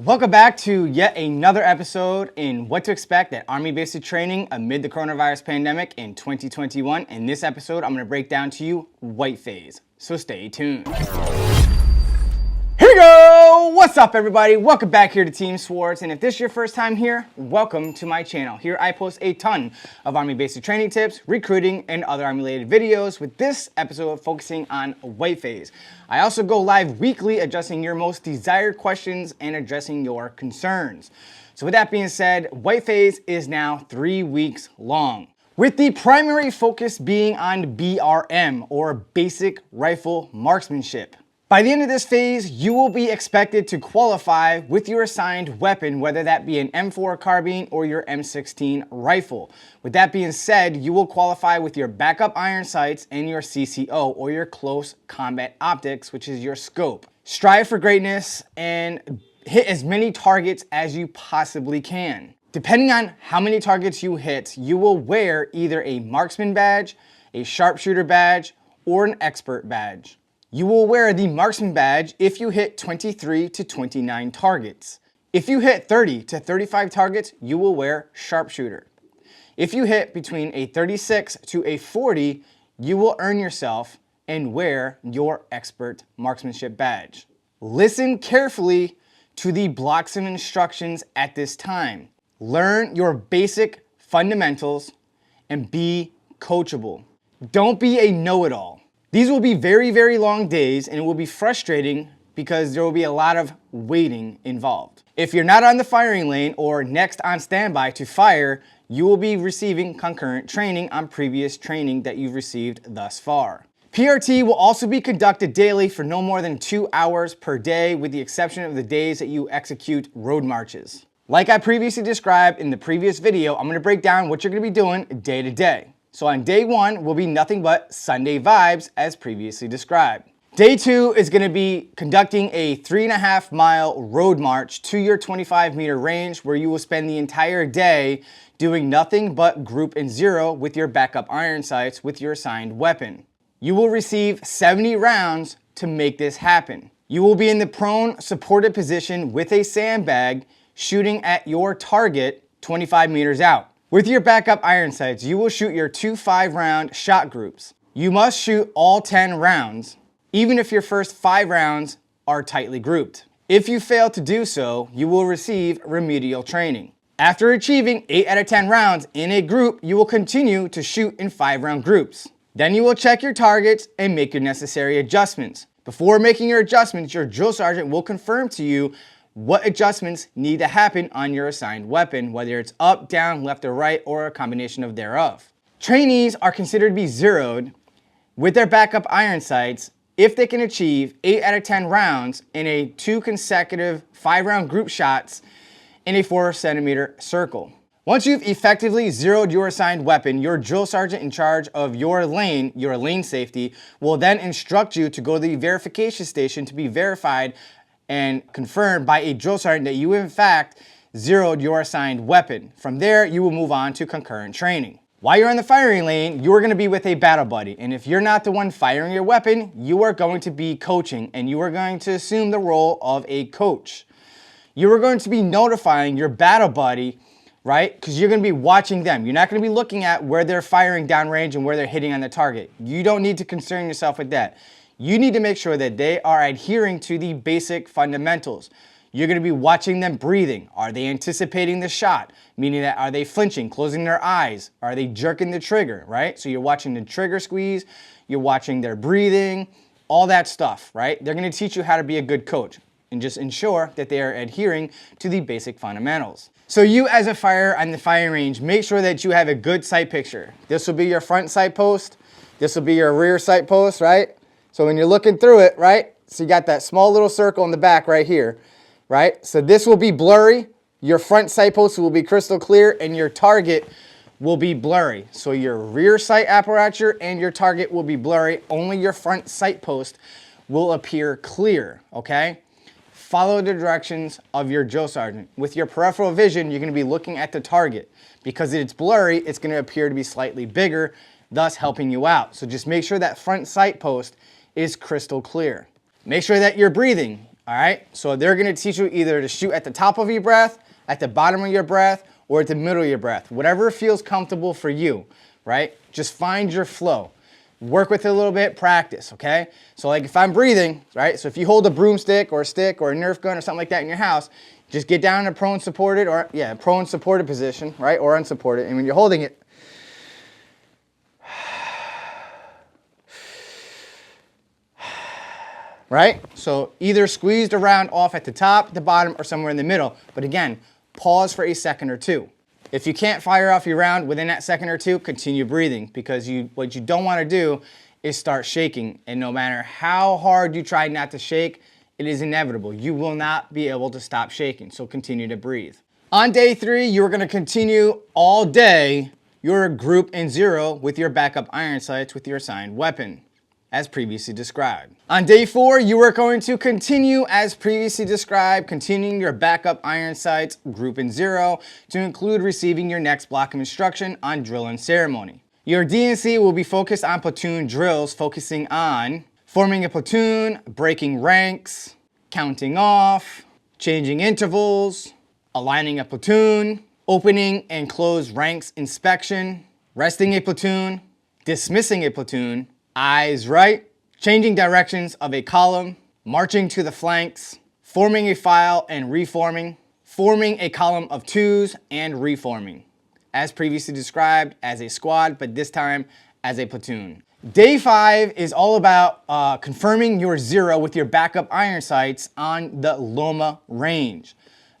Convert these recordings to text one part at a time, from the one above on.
Welcome back to yet another episode in what to expect at Army basic training amid the coronavirus pandemic in 2021. In this episode, I'm going to break down to you white phase, so stay tuned. Here we go! What's up, everybody? Welcome back here to Team Swartz, and if this is your first time here, welcome to my channel. Here I post a ton of Army basic training tips, recruiting, and other Army-related videos, with this episode focusing on white phase. I also go live weekly addressing your most desired questions and addressing your concerns. So with that being said, white phase is now 3 weeks long, with the primary focus being on BRM, or Basic Rifle Marksmanship. By the end of this phase, you will be expected to qualify with your assigned weapon, whether that be an M4 carbine or your M16 rifle. With that being said, you will qualify with your backup iron sights and your CCO, or your close combat optics, which is your scope. Strive for greatness and hit as many targets as you possibly can. Depending on how many targets you hit, you will wear either a marksman badge, a sharpshooter badge, or an expert badge. You will wear the marksman badge if you hit 23 to 29 targets. If you hit 30 to 35 targets, you will wear sharpshooter. If you hit between a 36 to a 40, you will earn yourself and wear your expert marksmanship badge. Listen carefully to the blocks and instructions at this time. Learn your basic fundamentals and be coachable. Don't be a know-it-all. These will be very, very long days, and it will be frustrating because there will be a lot of waiting involved. If you're not on the firing lane or next on standby to fire, you will be receiving concurrent training on previous training that you've received thus far. PRT will also be conducted daily for no more than 2 hours per day, with the exception of the days that you execute road marches. Like I previously described in the previous video, I'm going to break down what you're going to be doing day to day. So on day 1 will be nothing but Sunday vibes, as previously described. Day 2 is going to be conducting a 3.5 mile road march to your 25-meter range, where you will spend the entire day doing nothing but group and zero with your backup iron sights with your assigned weapon. You will receive 70 rounds to make this happen. You will be in the prone supported position with a sandbag, shooting at your target 25 meters out. With your backup iron sights, you will shoot your 2 5-round shot groups. You must shoot all 10 rounds, even if your first 5 rounds are tightly grouped. If you fail to do so, you will receive remedial training. After achieving 8 out of 10 rounds in a group, you will continue to shoot in 5-round groups. Then you will check your targets and make your necessary adjustments. Before making your adjustments, your drill sergeant will confirm to you what adjustments need to happen on your assigned weapon, whether it's up, down, left, or right, or a combination of thereof. Trainees are considered to be zeroed with their backup iron sights if they can achieve 8 out of 10 rounds in a 2 consecutive 5-round group shots in a 4-centimeter circle. Once you've effectively zeroed your assigned weapon, your drill sergeant in charge of your lane safety, will then instruct you to go to the verification station to be verified and confirmed by a drill sergeant that you in fact zeroed your assigned weapon. From there, you will move on to concurrent training. While you're in the firing lane, you are going to be with a battle buddy, and if you're not the one firing your weapon, you are going to be coaching, and you are going to assume the role of a coach. You are going to be notifying your battle buddy, right? Because you're going to be watching them. You're not going to be looking at where they're firing downrange and where they're hitting on the target. You don't need to concern yourself with that. You need to make sure that they are adhering to the basic fundamentals. You're going to be watching them breathing. Are they anticipating the shot? Meaning that, are they flinching, closing their eyes? Are they jerking the trigger, right? So you're watching the trigger squeeze, you're watching their breathing, all that stuff, right? They're going to teach you how to be a good coach and just ensure that they are adhering to the basic fundamentals. So you, as a firer on the firing range, make sure that you have a good sight picture. This will be your front sight post. This will be your rear sight post, right? So when you're looking through it, right? So you got that small little circle in the back right here, right? So this will be blurry. Your front sight post will be crystal clear, and your target will be blurry. So your rear sight apparatus and your target will be blurry. Only your front sight post will appear clear, okay? Follow the directions of your drill sergeant. With your peripheral vision, you're going to be looking at the target. Because it's blurry, it's going to appear to be slightly bigger, thus helping you out. So just make sure that front sight post is crystal clear. Make sure that you're breathing. All right, so they're gonna teach you either to shoot at the top of your breath, at the bottom of your breath, or at the middle of your breath, whatever feels comfortable for you, right? Just find your flow. Work with it a little bit, practice, okay? So like if I'm breathing, right? So if you hold a broomstick or a stick or a Nerf gun or something like that in your house, just get down in a prone supported or, prone supported position, right? Or unsupported, and when you're holding it, right? So either squeeze the round off at the top, the bottom, or somewhere in the middle. But again, pause for a second or two. If you can't fire off your round within that second or two, continue breathing, because what you don't want to do is start shaking. And no matter how hard you try not to shake, it is inevitable. You will not be able to stop shaking, so continue to breathe. On day 3, you're going to continue all day your group in 0 with your backup iron sights with your assigned weapon, as previously described. On day 4, you are going to continue as previously described, continuing your backup iron sights group in 0 to include receiving your next block of instruction on drill and ceremony. Your D&C will be focused on platoon drills, focusing on forming a platoon, breaking ranks, counting off, changing intervals, aligning a platoon, opening and close ranks inspection, resting a platoon, dismissing a platoon, eyes right, changing directions of a column, marching to the flanks, forming a file and reforming, forming a column of 2s and reforming, as previously described as a squad, but this time as a platoon. Day 5 is all about confirming your 0 with your backup iron sights on the LOMAH range.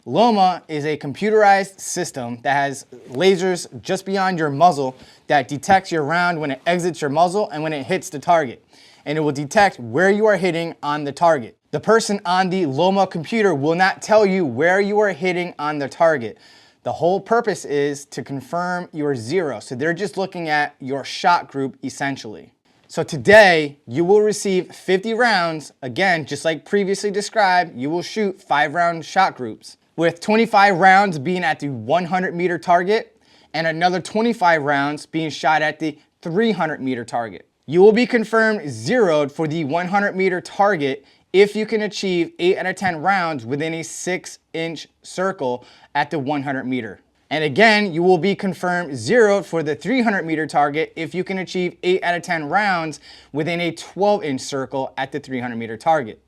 LOMAH is a computerized system that has lasers just beyond your muzzle that detects your round when it exits your muzzle and when it hits the target. And it will detect where you are hitting on the target. The person on the LOMAH computer will not tell you where you are hitting on the target. The whole purpose is to confirm your 0. So they're just looking at your shot group essentially. So today you will receive 50 rounds. Again, just like previously described, you will shoot 5-round shot groups, with 25 rounds being at the 100-meter target and another 25 rounds being shot at the 300-meter target. You will be confirmed 0'd for the 100-meter target if you can achieve 8 out of 10 rounds within a 6-inch circle at the 100-meter. And again, you will be confirmed 0'd for the 300-meter target if you can achieve 8 out of 10 rounds within a 12-inch circle at the 300-meter target.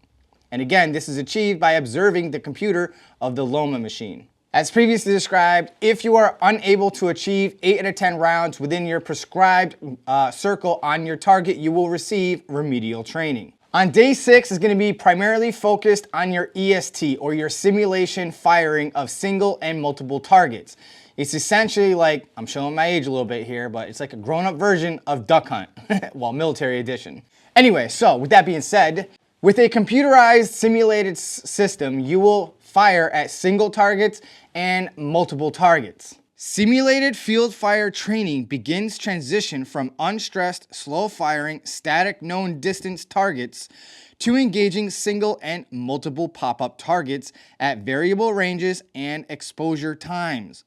And again, this is achieved by observing the computer of the LOMAH machine. As previously described, if you are unable to achieve 8 out of 10 rounds within your prescribed circle on your target, you will receive remedial training. On day 6 is going to be primarily focused on your EST, or your simulation firing of single and multiple targets. It's essentially like, I'm showing my age a little bit here, but it's like a grown-up version of Duck Hunt, well, military edition. Anyway, so with that being said, with a computerized simulated system, you will fire at single targets and multiple targets. Simulated field fire training begins transition from unstressed, slow firing, static known distance targets to engaging single and multiple pop-up targets at variable ranges and exposure times.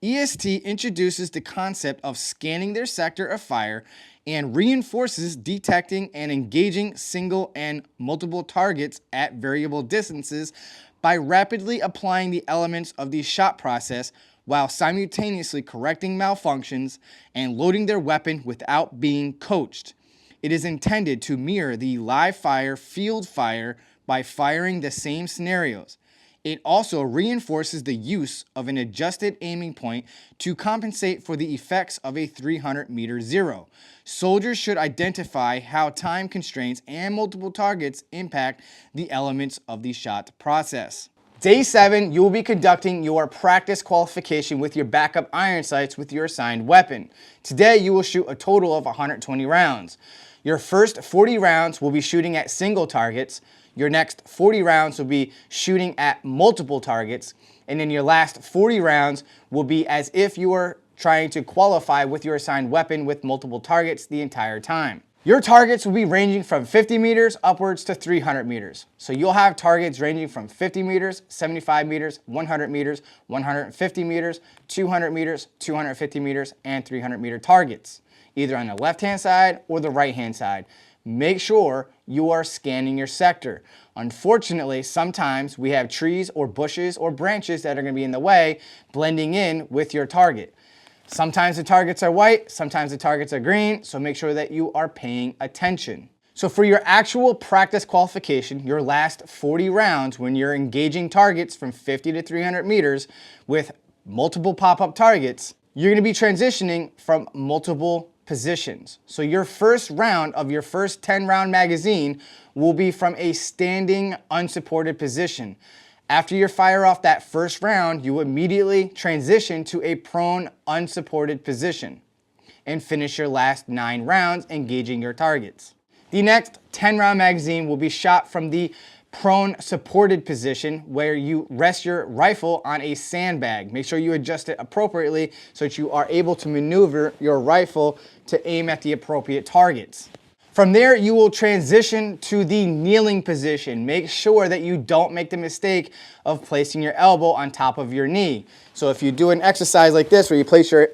EST introduces the concept of scanning their sector of fire and reinforces detecting and engaging single and multiple targets at variable distances by rapidly applying the elements of the shot process while simultaneously correcting malfunctions and loading their weapon without being coached. It is intended to mirror the live fire field fire by firing the same scenarios. It also reinforces the use of an adjusted aiming point to compensate for the effects of a 300-meter 0. Soldiers should identify how time constraints and multiple targets impact the elements of the shot process. Day 7, you will be conducting your practice qualification with your backup iron sights with your assigned weapon. Today, you will shoot a total of 120 rounds. Your first 40 rounds will be shooting at single targets. Your next 40 rounds will be shooting at multiple targets. And then your last 40 rounds will be as if you were trying to qualify with your assigned weapon with multiple targets the entire time. Your targets will be ranging from 50 meters upwards to 300 meters. So you'll have targets ranging from 50 meters, 75 meters, 100 meters, 150 meters, 200 meters, 250 meters, and 300 meter targets, either on the left-hand side or the right-hand side. Make sure you are scanning your sector. Unfortunately, sometimes we have trees or bushes or branches that are going to be in the way, blending in with your target. Sometimes the targets are white, sometimes the targets are green, so make sure that you are paying attention. So for your actual practice qualification, your last 40 rounds when you're engaging targets from 50 to 300 meters with multiple pop-up targets, you're going to be transitioning from multiple positions. So your first round of your first 10-round magazine will be from a standing unsupported position. After you fire off that first round, you immediately transition to a prone unsupported position and finish your last 9 rounds engaging your targets. The next 10-round magazine will be shot from the prone supported position where you rest your rifle on a sandbag. Make sure you adjust it appropriately so that you are able to maneuver your rifle to aim at the appropriate targets. From there, you will transition to the kneeling position. Make sure that you don't make the mistake of placing your elbow on top of your knee. So if you do an exercise like this where you place your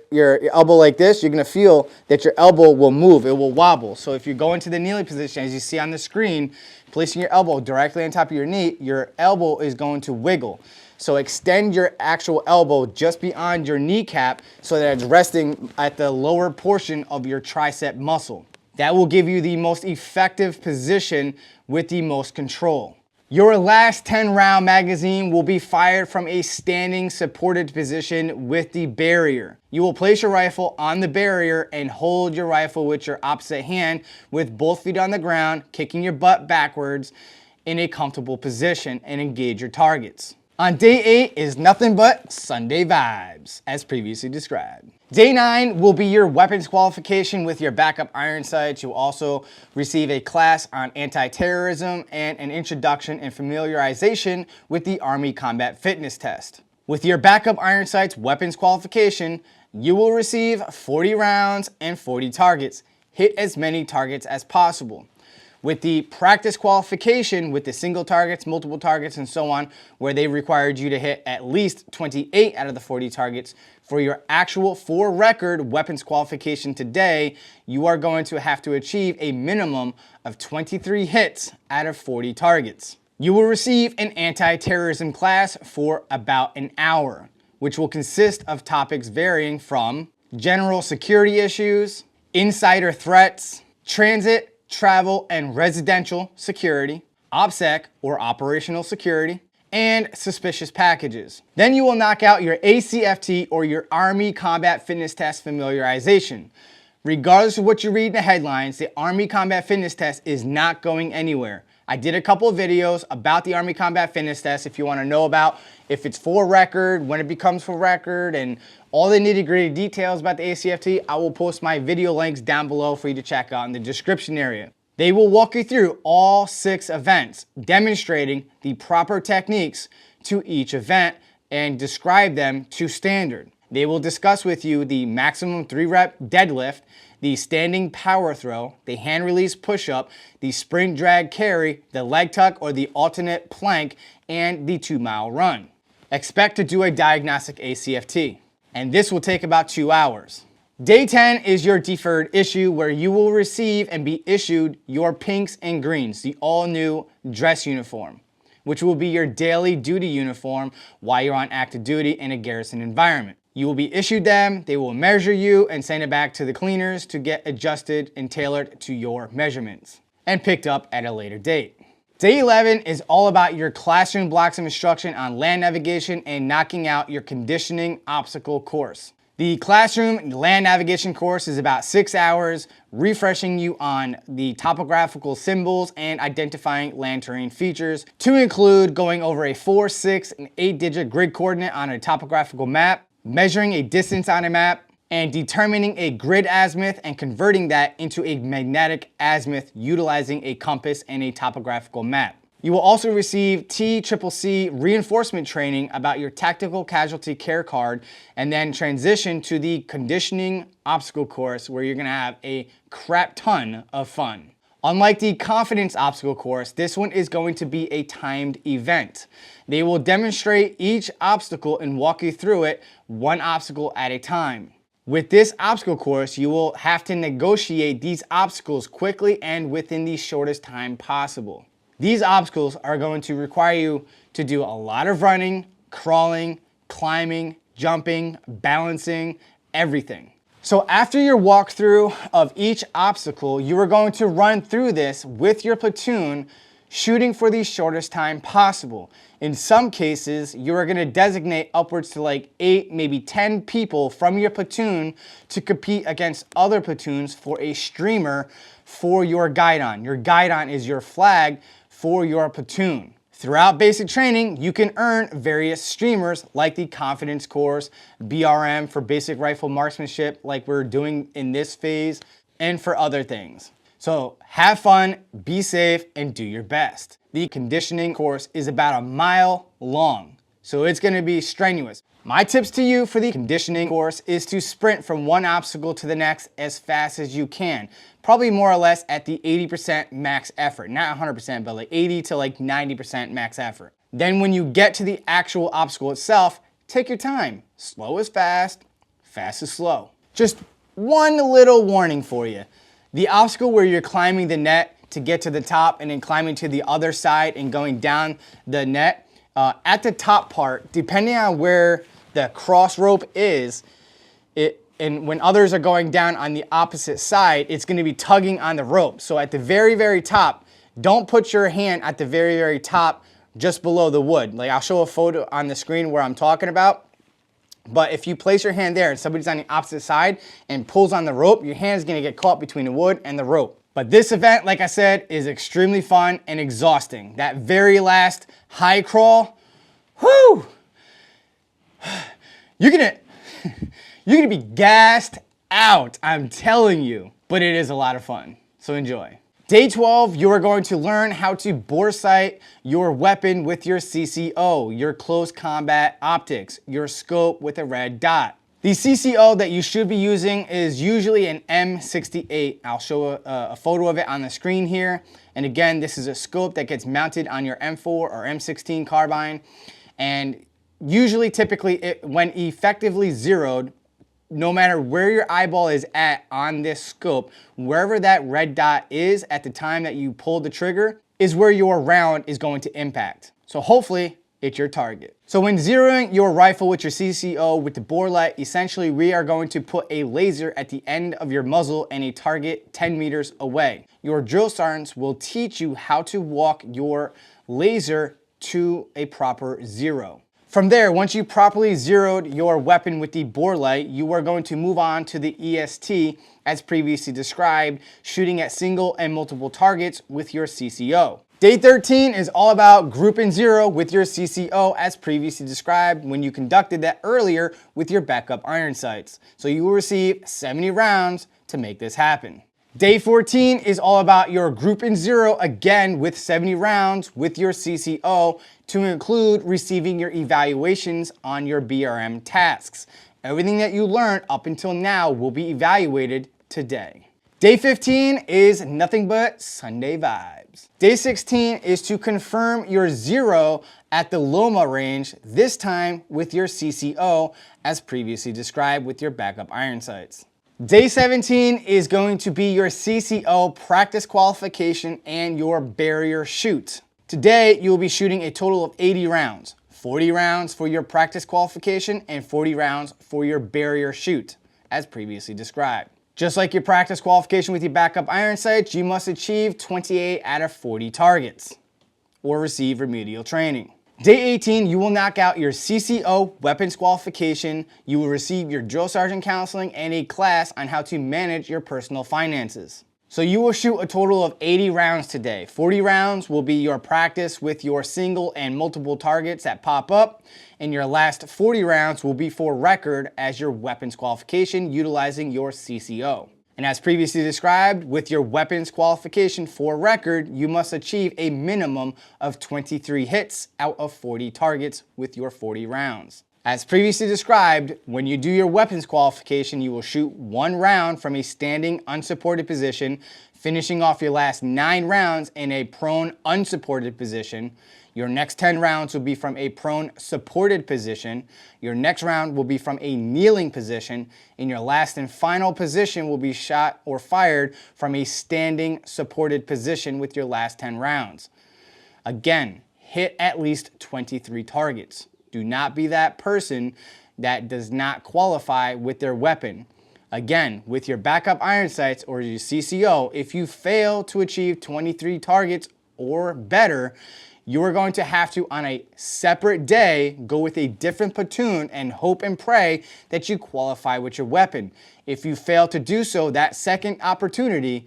elbow like this, you're going to feel that your elbow will move, it will wobble. So if you go into the kneeling position, as you see on the screen, placing your elbow directly on top of your knee, your elbow is going to wiggle. So extend your actual elbow just beyond your kneecap so that it's resting at the lower portion of your tricep muscle. That will give you the most effective position with the most control. Your last 10-round magazine will be fired from a standing supported position with the barrier. You will place your rifle on the barrier and hold your rifle with your opposite hand with both feet on the ground, kicking your butt backwards in a comfortable position and engage your targets. On day 8 is nothing but Sunday vibes, as previously described. Day 9 will be your weapons qualification with your backup iron sights. You'll also receive a class on anti-terrorism and an introduction and familiarization with the Army Combat Fitness Test. With your backup iron sights weapons qualification, you will receive 40 rounds and 40 targets. Hit as many targets as possible. With the practice qualification, with the single targets, multiple targets, and so on, where they required you to hit at least 28 out of the 40 targets, for your actual for record weapons qualification today, you are going to have to achieve a minimum of 23 hits out of 40 targets. You will receive an anti-terrorism class for about an hour, which will consist of topics varying from general security issues, insider threats, transit, travel and residential security, OPSEC or operational security, and suspicious packages. Then you will knock out your ACFT or your Army Combat Fitness Test familiarization. Regardless of what you read in the headlines, the Army Combat Fitness Test is not going anywhere. I did a couple of videos about the Army Combat Fitness Test if you want to know about if it's for record, when it becomes for record, and all the nitty-gritty details about the ACFT. I will post my video links down below for you to check out in the description area. They will walk you through all 6 events, demonstrating the proper techniques to each event and describe them to standard. They will discuss with you the maximum 3-rep deadlift, the standing power throw, the hand release push-up, the sprint drag carry, the leg tuck or the alternate plank, and the 2-mile run. Expect to do a diagnostic ACFT, and this will take about 2 hours. Day 10 is your deferred issue, where you will receive and be issued your pinks and greens, the all-new dress uniform, which will be your daily duty uniform while you're on active duty in a garrison environment. You will be issued them, they will measure you and send it back to the cleaners to get adjusted and tailored to your measurements and picked up at a later date. Day 11 is all about your classroom blocks of instruction on land navigation and knocking out your conditioning obstacle course. The classroom land navigation course is about 6 hours, refreshing you on the topographical symbols and identifying land terrain features, to include going over a 4, 6, and 8-digit grid coordinate on a topographical map, measuring a distance on a map, and determining a grid azimuth and converting that into a magnetic azimuth utilizing a compass and a topographical map. You will also receive TCCC reinforcement training about your tactical casualty care card, and then transition to the conditioning obstacle course, where you're going to have a crap ton of fun. Unlike the confidence obstacle course, this one is going to be a timed event. They will demonstrate each obstacle and walk you through it one obstacle at a time. With this obstacle course, you will have to negotiate these obstacles quickly and within the shortest time possible. These obstacles are going to require you to do a lot of running, crawling, climbing, jumping, balancing, everything. So after your walkthrough of each obstacle, you are going to run through this with your platoon, shooting for the shortest time possible. In some cases, you are going to designate upwards to like 8, maybe 10 people from your platoon to compete against other platoons for a streamer for your guidon. Your guidon is your flag for your platoon. Throughout basic training, you can earn various streamers like the Confidence Course, BRM for basic rifle marksmanship like we're doing in this phase, and for other things. So have fun, be safe, and do your best. The conditioning course is about a mile long, so it's gonna be strenuous. My tips to you for the conditioning course is to sprint from one obstacle to the next as fast as you can. Probably more or less at the 80% max effort. Not 100%, but like 80 to like 90% max effort. Then when you get to the actual obstacle itself, take your time. Slow is fast, fast is slow. Just one little warning for you. The obstacle where you're climbing the net to get to the top and then climbing to the other side and going down the net, at the top part, depending on where the cross rope is, and when others are going down on the opposite side, it's going to be tugging on the rope. So at the very, very top, don't put your hand at the very, very top just below the wood. Like I'll show a photo on the screen where I'm talking about. But if you place your hand there and somebody's on the opposite side and pulls on the rope, your hand is going to get caught between the wood and the rope. But this event, like I said, is extremely fun and exhausting. That very last high crawl, whoo! You're gonna be gassed out, I'm telling you. But it is a lot of fun, so enjoy. Day 12, you are going to learn how to boresight your weapon with your CCO, your close combat optics, your scope with a red dot. The CCO that you should be using is usually an M68. I'll show a photo of it on the screen here. And again, this is a scope that gets mounted on your M4 or M16 carbine. And usually, typically, when effectively zeroed, no matter where your eyeball is at on this scope, wherever that red dot is at the time that you pull the trigger is where your round is going to impact. So hopefully it's your target. So when zeroing your rifle with your CCO with the bore light, essentially we are going to put a laser at the end of your muzzle and a target 10 meters away. Your drill sergeants will teach you how to walk your laser to a proper zero. From there, once you properly zeroed your weapon with the bore light, you are going to move on to the EST as previously described, shooting at single and multiple targets with your CCO. Day 13 is all about group and zero with your CCO as previously described when you conducted that earlier with your backup iron sights. So you will receive 70 rounds to make this happen. Day 14 is all about your group and zero again with 70 rounds with your CCO to include receiving your evaluations on your BRM tasks. Everything that you learned up until now will be evaluated today. Day 15 is nothing but Sunday vibes. Day 16 is to confirm your zero at the LOMAH range, this time with your CCO as previously described with your backup iron sights. Day 17 is going to be your CCO practice qualification and your barrier shoot. Today, you will be shooting a total of 80 rounds. 40 rounds for your practice qualification and 40 rounds for your barrier shoot, as previously described. Just like your practice qualification with your backup iron sights, you must achieve 28 out of 40 targets or receive remedial training. Day 18, you will knock out your CCO weapons qualification. You will receive your drill sergeant counseling and a class on how to manage your personal finances. So you will shoot a total of 80 rounds today. 40 rounds will be your practice with your single and multiple targets that pop up, and your last 40 rounds will be for record as your weapons qualification utilizing your CCO. And as previously described, with your weapons qualification for record, you must achieve a minimum of 23 hits out of 40 targets with your 40 rounds. As previously described, when you do your weapons qualification, you will shoot 1 round from a standing unsupported position, finishing off your last 9 rounds in a prone unsupported position. Your next 10 rounds will be from a prone supported position. Your next round will be from a kneeling position. And your last and final position will be shot or fired from a standing supported position with your last 10 rounds. Again, hit at least 23 targets. Do not be that person that does not qualify with their weapon. Again, with your backup iron sights or your CCO, if you fail to achieve 23 targets or better, you are going to have to, on a separate day, go with a different platoon and hope and pray that you qualify with your weapon. If you fail to do so, that second opportunity,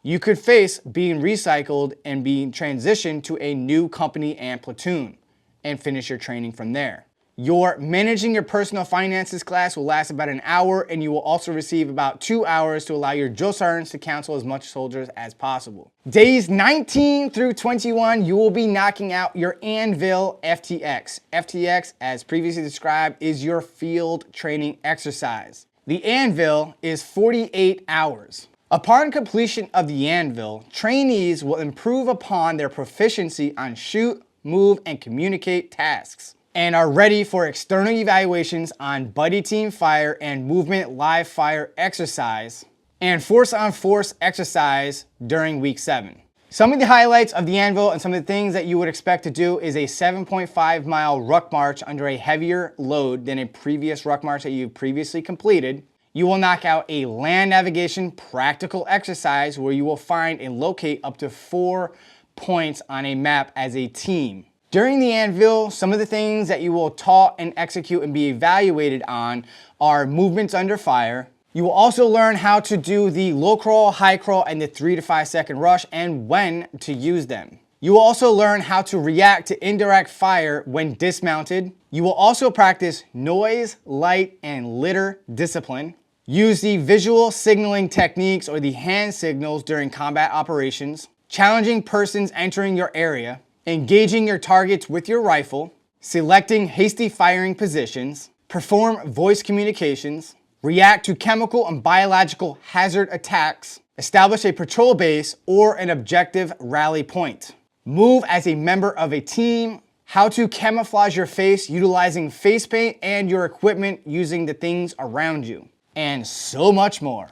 you could face being recycled and being transitioned to a new company and platoon and finish your training from there. Your Managing Your Personal Finances class will last about an hour, and you will also receive about 2 hours to allow your drill sergeants to counsel as much soldiers as possible. Days 19 through 21, you will be knocking out your ANVIL FTX. FTX, as previously described, is your field training exercise. The ANVIL is 48 hours. Upon completion of the ANVIL, trainees will improve upon their proficiency on shoot, move, and communicate tasks, and are ready for external evaluations on buddy team fire and movement live fire exercise and force-on-force exercise during week 7. Some of the highlights of the ANVIL and some of the things that you would expect to do is a 7.5 mile ruck march under a heavier load than a previous ruck march that you've previously completed. You will knock out a land navigation practical exercise where you will find and locate up to 4 points on a map as a team. During the ANVIL, some of the things that you will taught and execute and be evaluated on are movements under fire. You will also learn how to do the low crawl, high crawl, and the 3 to 5 second rush and when to use them. You will also learn how to react to indirect fire when dismounted. You will also practice noise, light, and litter discipline. Use the visual signaling techniques or the hand signals during combat operations. Challenging persons entering your area. Engaging your targets with your rifle, selecting hasty firing positions, perform voice communications, react to chemical and biological hazard attacks, establish a patrol base or an objective rally point, move as a member of a team, how to camouflage your face utilizing face paint and your equipment using the things around you, and so much more.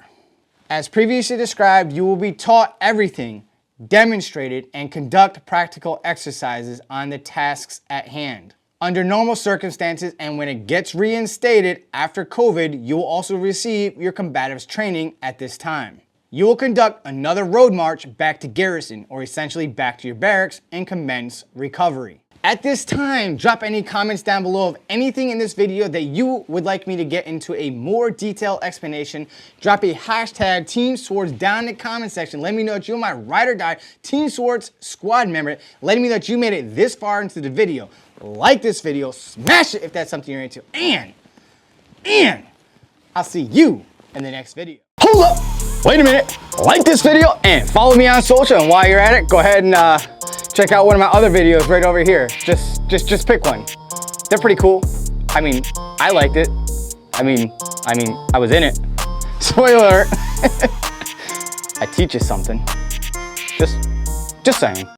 As previously described, you will be taught everything, demonstrated, and conduct practical exercises on the tasks at hand. Under normal circumstances and when it gets reinstated after COVID, you will also receive your combatives training at this time. You will conduct another road march back to garrison, or essentially back to your barracks, and commence recovery. At this time, drop any comments down below of anything in this video that you would like me to get into a more detailed explanation. Drop a hashtag Team Swords down in the comment section. Let me know that you're my ride or die Team Swords squad member. Letting me know that you made it this far into the video. Like this video, smash it if that's something you're into, and I'll see you in the next video. Hold up, wait a minute. Like this video and follow me on social, and while you're at it, go ahead and check out one of my other videos right over here. Just pick one. They're pretty cool. I mean, I liked it. I mean, I was in it. Spoiler alert. I teach you something. Just saying.